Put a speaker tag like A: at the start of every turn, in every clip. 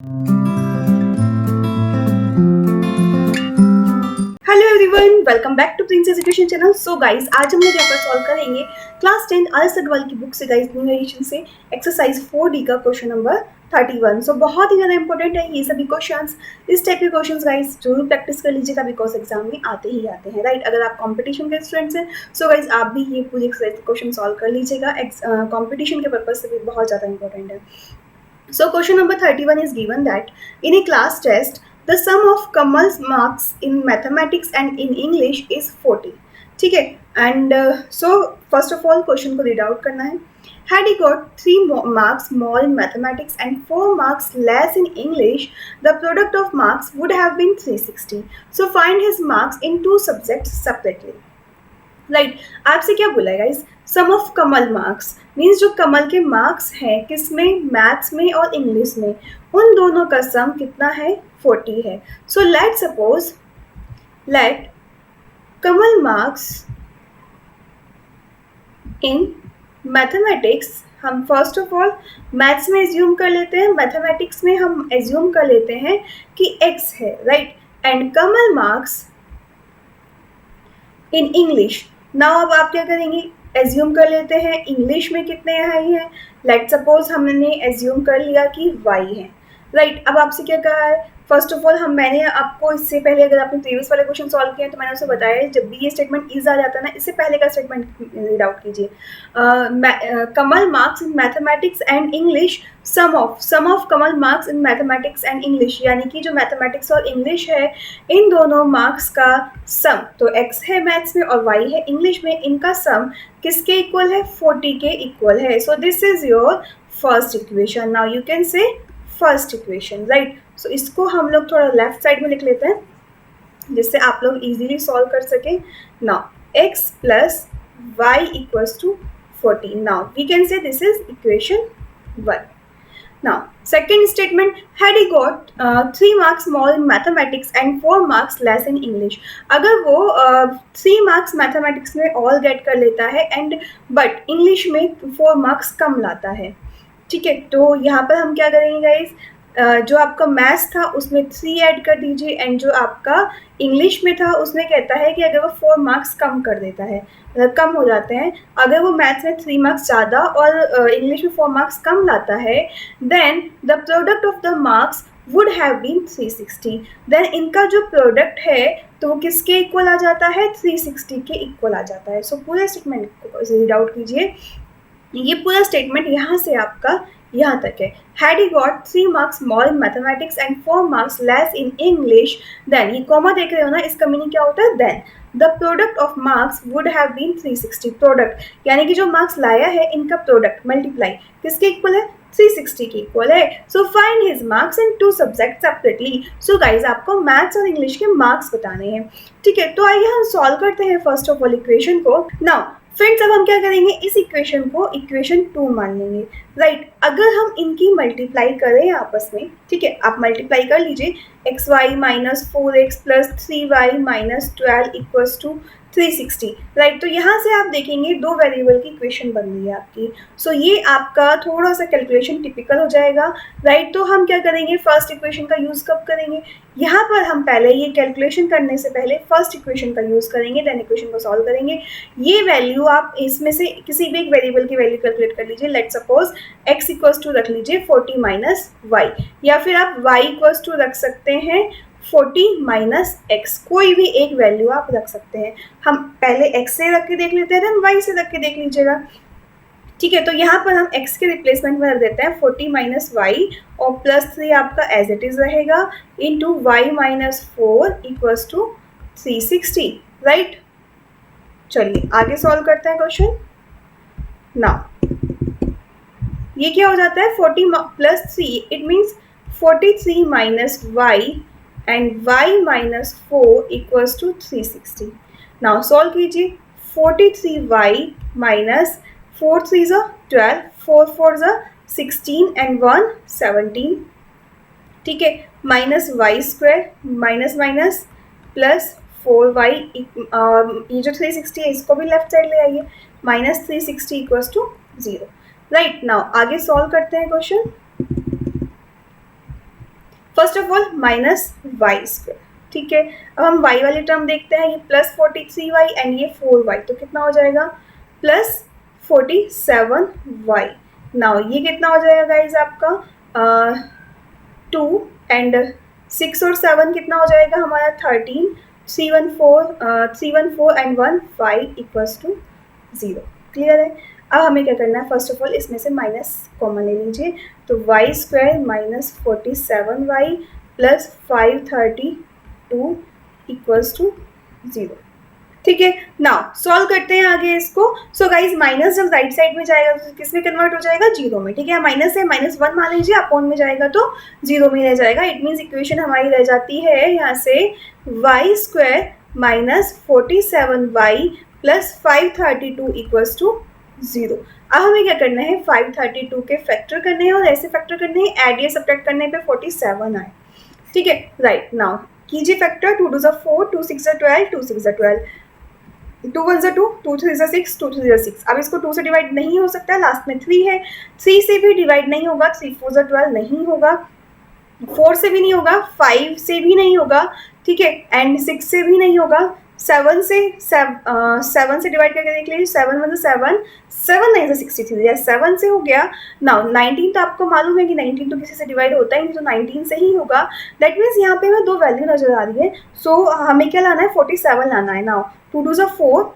A: Hello everyone, welcome back to princess education channel. So guys, आज हम लोग यहाँ पर सॉल्व करेंगे क्लास 10 आर्यस अग्रवाल की बुक से गाइस न्यू एडिशन से एक्सरसाइज 4D का क्वेश्चन नंबर 31। सो बहुत ही ज़्यादा इंपॉर्टेंट है ये सभी क्वेश्चंस। इस टाइप के क्वेश्चंस गाइस जरूर प्रैक्टिस कर लीजिएगा, बिकॉज एग्जाम में आते ही आते हैं, राइट। अगर आप कॉम्पिटिशन के स्टूडेंट्स हैं सो गाइस आप भी ये पूरी एक्सरसाइज के क्वेश्चन सॉल्व कर लीजिएगा, कॉम्पिटिशन के पर्पज से भी बहुत ज़्यादा इंपॉर्टेंट है। So question number 31 is given that in a class test, the sum of Kamal's marks in mathematics and in English is 40. ठीक है, and so first of all question को read out करना है. Had he got 3 marks more in mathematics and 4 marks less in English, the product of marks would have been 360. So find his marks in 2 subjects separately. Right आपसे क्या बोला है guys, some of Kamal marks means जो कमल के marks हैं किसमें, maths में और इंग्लिश में, उन दोनों का सम कितना है, 40 है। So let suppose let Kamal marks in mathematics, हम फर्स्ट ऑफ ऑल मैथ्स में एज्यूम कर लेते हैं, मैथमेटिक्स में हम एज्यूम कर लेते हैं कि x है, right. And Kamal marks in English, now अब आप क्या करेंगे, एज्यूम कर लेते हैं इंग्लिश में कितने आई हैं। लेट सपोज हमने एज्यूम कर लिया कि y है, राइट। अब आपसे क्या कहा है, फर्स्ट ऑफ ऑल मैंने आपको इससे पहले, अगर आपने प्रीवियस वाले क्वेश्चन सॉल्व किए हैं तो मैंने उसे बताया जब भी ये स्टेटमेंट इज आ जाता है ना, इससे पहले का स्टेटमेंट रीड आउट कीजिए। Kamal marks in mathematics and English, sum of Kamal marks in mathematics and English, यानी कि जो मैथमेटिक्स और इंग्लिश है इन दोनों मार्क्स का सम, तो x है मैथ्स में और y है इंग्लिश में, इनका सम किसके इक्वल है, 40 के इक्वल है। So this is your first equation. Now you can say first equation, right. So इसको हम लोग थोड़ा लेफ्ट साइड में लिख लेते हैं जिससे आप लोग इजीली सॉल्व कर सकें। Now x plus y equals to 40. Now we can say this is equation 1. Now, second statement, had he got 3 marks more in mathematics and 4 marks less in English. अगर वो 3 marks mathematics में all get कर लेता है and but English में 4 marks कम लाता है, ठीक है। तो यहाँ पर हम क्या करेंगे गाइज, जो आपका मैथ्स था उसमें 3 ऐड कर दीजिए एंड जो आपका इंग्लिश में था उसमें कहता है कि अगर वो 4 मार्क्स कम कर देता है, मतलब कम हो जाते हैं, अगर वो मैथ्स में 3 मार्क्स ज़्यादा और इंग्लिश में 4 मार्क्स कम लाता है, then the product of the marks would have been 360. Then इनका जो प्रोडक्ट है तो वो किसके इक्वल आ जाता है, 360 के इक्वल आ जाता है। सो पूरे स्टेटमेंट को रीड आउट कीजिए, ये पूरा स्टेटमेंट यहाँ से आपका यहाँ तक है। Had he got 3 marks more in mathematics and 4 marks less in English, then ये कॉमा देख रहे हो ना, इसका मीनिंग क्या होता है, then the product of marks would have been 360. Product यानी कि जो मार्क्स लाया है इनका प्रोडक्ट मल्टीप्लाई किसके इक्वल है, 360 के इक्वल है। So find his marks in 2 subject separately. So guys आपको मैथ्स और इंग्लिश के मार्क्स बताने हैं, ठीक है। तो आइए हम सॉल्व करते हैं फर्स्ट ऑफ ऑल इक्वेशन को। नाउ फ्रेंड्स अब हम क्या करेंगे, इस इक्वेशन को इक्वेशन 2 मान लेंगे, राइट। अगर हम इनकी मल्टीप्लाई करें आपस में, ठीक है, आप मल्टीप्लाई कर लीजिए, X Y minus 4x plus 3y minus 12 equals to 360, right. तो यहाँ से आप देखेंगे 2 वेरिएबल की इक्वेशन बन गई है आपकी। सो ये आपका थोड़ा सा कैलकुलेशन टिपिकल हो जाएगा, राइट। तो हम क्या करेंगे, फर्स्ट इक्वेशन का यूज़ कब करेंगे, यहाँ पर हम पहले ये कैलकुलेशन करने से पहले फर्स्ट इक्वेशन का यूज़ करेंगे, देन इक्वेशन को सॉल्व करेंगे। ये वैल्यू आप इसमें से किसी भी एक वेरिएबल की वैल्यू कैलकुलेट कर लीजिए। Let suppose x equals to रख लीजिए 40 माइनस वाई, या फिर आप y इक्वल्स टू रख सकते हैं 40 माइनस एक्स, कोई भी एक वैल्यू आप रख सकते हैं। हम पहले x से रख के देख लेते हैं, देन y से रख के देख लीजिएगा, ठीक है। तो यहाँ पर हम x के रिप्लेसमेंट में रख देते हैं 40 माइनस वाई और प्लस 3 आपका एज इट इज़ रहेगा into Y minus 4 equals to 360, right. चलिए आगे सॉल्व करते हैं क्वेश्चन। नाउ ये क्या हो जाता है, 40 plus 3, it means 43 minus Y and y minus 4 equals to 360. Now solve कीजिए, 43y माइनस 4 3 ज़ा 12, 4 4 ज़ा 16 एंड 1 17, ठीक है, minus Y square minus minus plus 4y, ये जो 360 है इसको भी लेफ्ट साइड ले आइए, minus 360 equals to 0, right. Now आगे सॉल्व करते हैं question. First of all minus Y square, ठीक है। अब हम y वाली टर्म देखते हैं, ये प्लस 43y एंड ये 4y, तो कितना हो जाएगा प्लस 47y। नाउ ये कितना हो जाएगा गाइज आपका 2 एंड 6 और 7 कितना हो जाएगा हमारा 13, 314 एंड 1 5 इक्वल्स टू 0। क्लियर है। अब हमें क्या करना है, फर्स्ट ऑफ ऑल इसमें से माइनस कॉमन ले लीजिए, तो Y square minus 47y plus 532 equals to 0, ठीक है। नाउ सॉल्व करते हैं आगे इसको। सो गाइज माइनस जब राइट साइड में जाएगा तो किस में कन्वर्ट हो जाएगा, 0 में, ठीक है। माइनस है, -1 मान लीजिए, अपॉन में जाएगा तो 0 में रह जाएगा। इट मीन्स इक्वेशन हमारी रह जाती है यहाँ से y square minus 47y plus 532 equals to 0। अब हमें क्या करना है, 532 के फैक्टर करने हैं और ऐसे फैक्टर करने हैं, ऐड या सब्ट्रैक्ट करने पे 47 आए, ठीक है। राइट, नाउ कीजिए फैक्टर, 2 2 4, 2 6 12, 2 6 12, 2 1 2, 2 3 6, 2 3 6। अब इसको 2 से डिवाइड नहीं हो सकता, लास्ट में 3 है, 3 से भी डिवाइड नहीं होगा, 3 4 12 नहीं होगा, 4 से भी नहीं होगा, 5 से भी नहीं होगा, ठीक है, एंड 6 से भी नहीं होगा, 7 से डिवाइड करके देख लीजिए, 7 1 7, 7 9 63, या 7 से हो गया। नाउ 19 तो आपको मालूम है कि 19 तो किसी से डिवाइड होता ही नहीं, तो 19 से ही होगा। दैट मीन्स यहाँ पे हमें 2 वैल्यू नजर आ रही है, सो हमें क्या लाना है, 47 लाना है। नाउ 2 2 4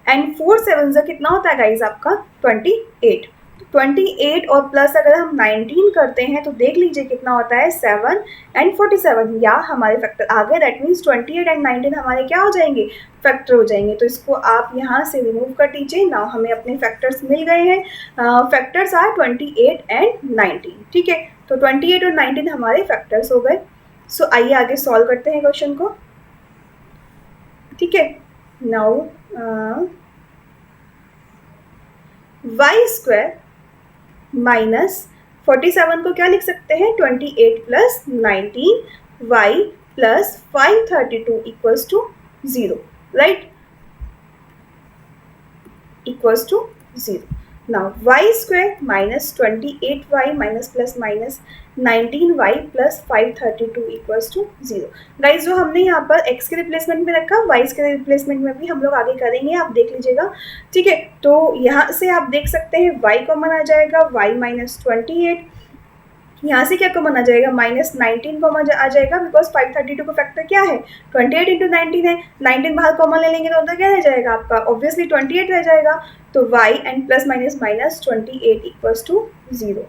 A: एंड 4 7 कितना होता है गाइज आपका 28, 28 और प्लस अगर हम 19 करते हैं तो देख लीजिए कितना होता है 7 एंड 47, या हमारे फैक्टर आ गए। दैट मीन्स 28 एंड 19 हमारे क्या हो जाएंगे, फैक्टर हो जाएंगे। तो इसको आप यहाँ से रिमूव कर दीजिए। नाउ हमें अपने फैक्टर्स मिल गए हैं, फैक्टर्स आर 28 एंड 19, ठीक है। तो 28 और 19 हमारे फैक्टर्स हो गए। सो आइए आगे सॉल्व करते हैं क्वेश्चन को, ठीक है। नाउ वाई स्क्वायर माइनस 47 को क्या लिख सकते हैं, 28 plus 19 y plus 532 equals to 0, right, equals to 0। Now y square minus 28y minus plus minus 19y plus 532 equals to 0। Guys जो हमने यहाँ पर x के रिप्लेसमेंट में रखा, y के रिप्लेसमेंट में भी हम लोग आगे करेंगे, आप देख लीजिएगा, ठीक है। तो यहाँ से आप देख सकते हैं y कॉमन आ जाएगा, y माइनस 28, यहाँ से क्या कॉमन आ जाएगा, माइनस 19 कॉमन आ जाएगा, बिकॉज 532 का फैक्टर क्या है 28 इंटू 19 है, 19 बाहर कॉमन ले लेंगे तो उधर क्या रह जाएगा आपका, ऑब्वियसली 28 रह जाएगा। तो y and plus minus minus 28 equals to 0,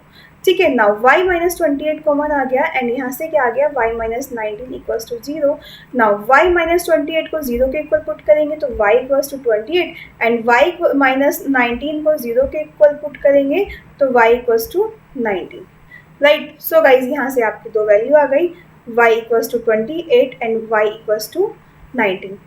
A: ठीक है। नाउ y माइनस 28 कॉमन आ गया एंड यहाँ से क्या आ गया, y minus 19 equals to 0। Now y minus 28 को 0 के इक्वल पुट करेंगे तो y equals to 28 and y minus 19 को 0 के इक्वल पुट करेंगे तो y equals to 19, right. So guys यहाँ से आपकी 2 वैल्यू आ गई, y equals to 28 and y equals to 19।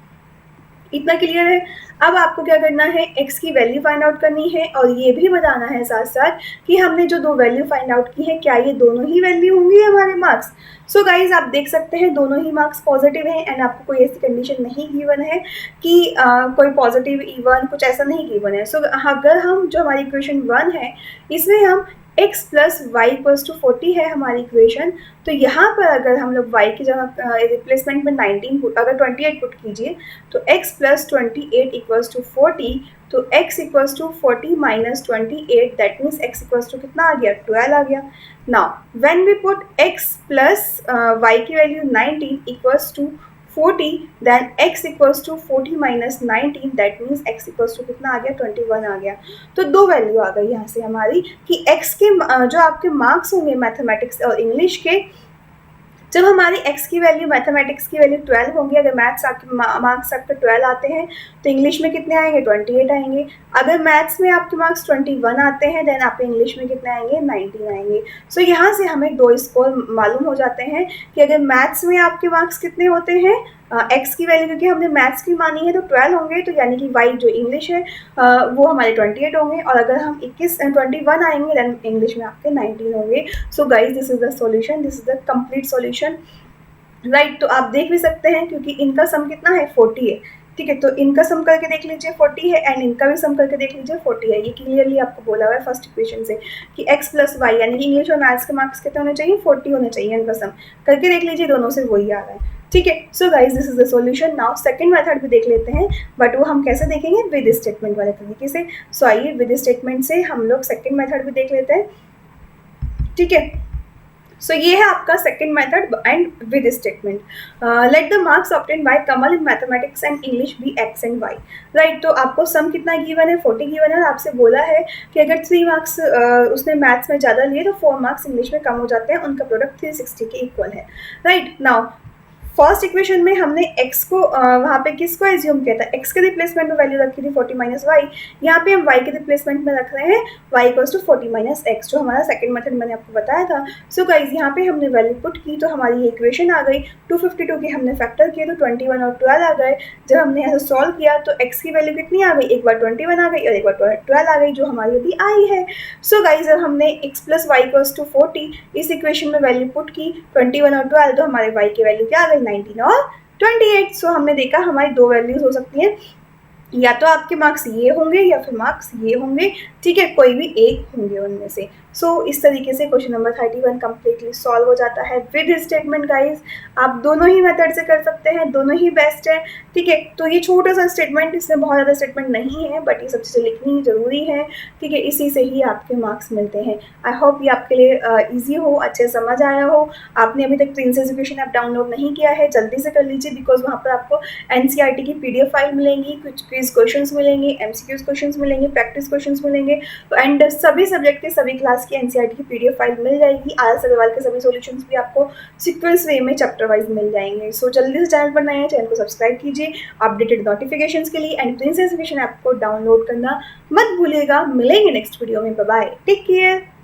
A: इतना क्लियर है। अब आपको क्या करना है, x की वैल्यू फाइंड आउट करनी है और ये भी बताना है साथ साथ कि हमने जो 2 वैल्यू फाइंड आउट की है क्या ये दोनों ही वैल्यू होंगी हमारे मार्क्स। सो गाइज आप देख सकते हैं दोनों ही मार्क्स पॉजिटिव हैं एंड आपको कोई ऐसी कंडीशन नहीं गिवन है कि कोई पॉजिटिव इवन कुछ ऐसा नहीं गिवन है। सो अगर हम जो हमारी इक्वेशन 1 है इसमें हम x plus y equals to 40 है हमारी इक्वेशन, तो यहाँ पर अगर हम लोग y की जगह रिप्लेसमेंट में 19 पुट, अगर 28 पुट कीजिए तो x प्लस 28 इक्वल्स टू 40, तो x equals to 40 minus 28, that means x equals to कितना आ गया 12 आ गया। Now when we put x plus y की value 19 equals to 40, then x equals to 40 minus 19, that means x equals to कितना आ गया 21 आ गया। तो 2 वैल्यू आ गई यहाँ से हमारी कि x के जो आपके मार्क्स होंगे मैथमेटिक्स और इंग्लिश के, जब हमारी x की वैल्यू मैथमेटिक्स की वैल्यू 12 होंगी, अगर मैथ्स आपके मार्क्स आपके 12 आते हैं तो इंग्लिश में कितने आएंगे 28 आएंगे। अगर मैथ्स में आपके मार्क्स 21 आते हैं देन आपके इंग्लिश में कितने आएंगे 19 आएंगे। सो यहाँ से हमें 2 स्कोर मालूम हो जाते हैं कि अगर मैथ्स में आपके मार्क्स कितने होते हैं, x की वैल्यू क्योंकि हमने मैथ्स की मानी है तो 12 होंगे, तो यानी कि y जो इंग्लिश है वो हमारे 28 होंगे, और अगर हम 21 आएंगे देन इंग्लिश में आपके 19 होंगे। So guys this is the solution, this is the complete solution, right. तो आप देख भी सकते हैं क्योंकि इनका सम कितना है 40 है, ठीक है, तो इनका सम करके देख लीजिए 40 है एंड इनका भी सम करके देख लीजिए 40 है। ये क्लियरली आपको बोला हुआ है फर्स्ट इक्वेशन से कि x प्लस वाई, यानी कि इंग्लिश और मैथ्स के मार्क्स कितने होने चाहिए, 40 होने चाहिए इनका सम करके देख लीजिए, दोनों से वही आ रहा है। ठीक है, so guys this is the solution. Now second method भी देख लेते हैं, बट वो हम कैसे देखेंगे, विद स्टेटमेंट वाले तरीके से। सो आइए विद स्टेटमेंट से हम लोग सेकंड मेथड भी देख लेते हैं। ठीक है, सो ये है आपका second method and with statement. Let the marks obtain by Kamal in mathematics and English be x and y. Right, तो आपको सम कितना गिवन है, 40 गिवन है, और आपसे बोला है कि अगर 3 मार्क्स उसने मैथ्स में ज़्यादा लिए तो 4 मार्क्स इंग्लिश में कम हो जाते हैं, उनका प्रोडक्ट 360 के इक्वल है। राइट, नाउ फर्स्ट इक्वेशन में हमने x को वहाँ पे किसको एज्यूम किया था, x के रिप्लेसमेंट में वैल्यू रखी थी 40 माइनस वाई। यहाँ पे हम y के रिप्लेसमेंट में रख रहे हैं y equals to 40 minus x, जो हमारा सेकंड मेथड मैंने आपको बताया था। सो गाइज यहाँ पे हमने वैल्यू पुट की तो हमारी ये इक्वेशन आ गई। 252 के हमने फैक्टर किए तो 21 और 12 आ गए। जब हमने ऐसे सॉल्व किया तो x की वैल्यू कितनी आ गई, एक बार 21 आ गई और एक बार 12 आ गई, जो हमारी अभी आई है। सो गाइज जब हमने x plus y equals to 40 इस इक्वेशन में वैल्यू पुट की 21 और 12, तो हमारे y की वैल्यू क्या आ गई, 19 और 28। सो हमने देखा हमारी दो वैल्यूज हो सकती हैं, या तो आपके मार्क्स ये होंगे या फिर मार्क्स ये होंगे। ठीक है, कोई भी एक होंगे उनमें से। सो इस तरीके से क्वेश्चन नंबर 31 कम्प्लीटली सॉल्व हो जाता है विद स्टेटमेंट। गाइज आप दोनों ही मेथड से कर सकते हैं, दोनों ही बेस्ट है। ठीक है, तो ये छोटा सा स्टेटमेंट, इसमें बहुत ज़्यादा स्टेटमेंट नहीं है, बट ये सब चीज़ें लिखनी ज़रूरी है। ठीक है, इसी से ही आपके मार्क्स मिलते हैं। आई होप ये आपके लिए ईजी हो, अच्छे समझ आया हो। आपने अभी तक प्रिंस एजुकेशन ऐप डाउनलोड नहीं किया है, जल्दी से कर लीजिए, बिकॉज वहाँ पर आपको NCERT की PDF फाइल मिलेंगी, कुछ क्विज क्वेश्चंस मिलेंगे, MCQs क्वेश्चंस मिलेंगे, प्रैक्टिस क्वेश्चंस मिलेंगे, एंड सभी सब्जेक्ट के सभी क्लास की NCERT की PDF फाइल मिल जाएगी। RS अग्रवाल के सभी सॉल्यूशंस भी आपको सीक्वेंस वे में चैप्टर वाइज मिल जाएंगे। सो जल्दी से चैनल पर नए हैं, चैनल को सब्सक्राइब कीजिए अपडेटेड नोटिफिकेशंस के लिए, एंड प्रिंस एजुकेशन ऐप को डाउनलोड करना मत भूलिएगा। मिलेंगे नेक्स्ट वीडियो में, बाय बाय, टेक केयर।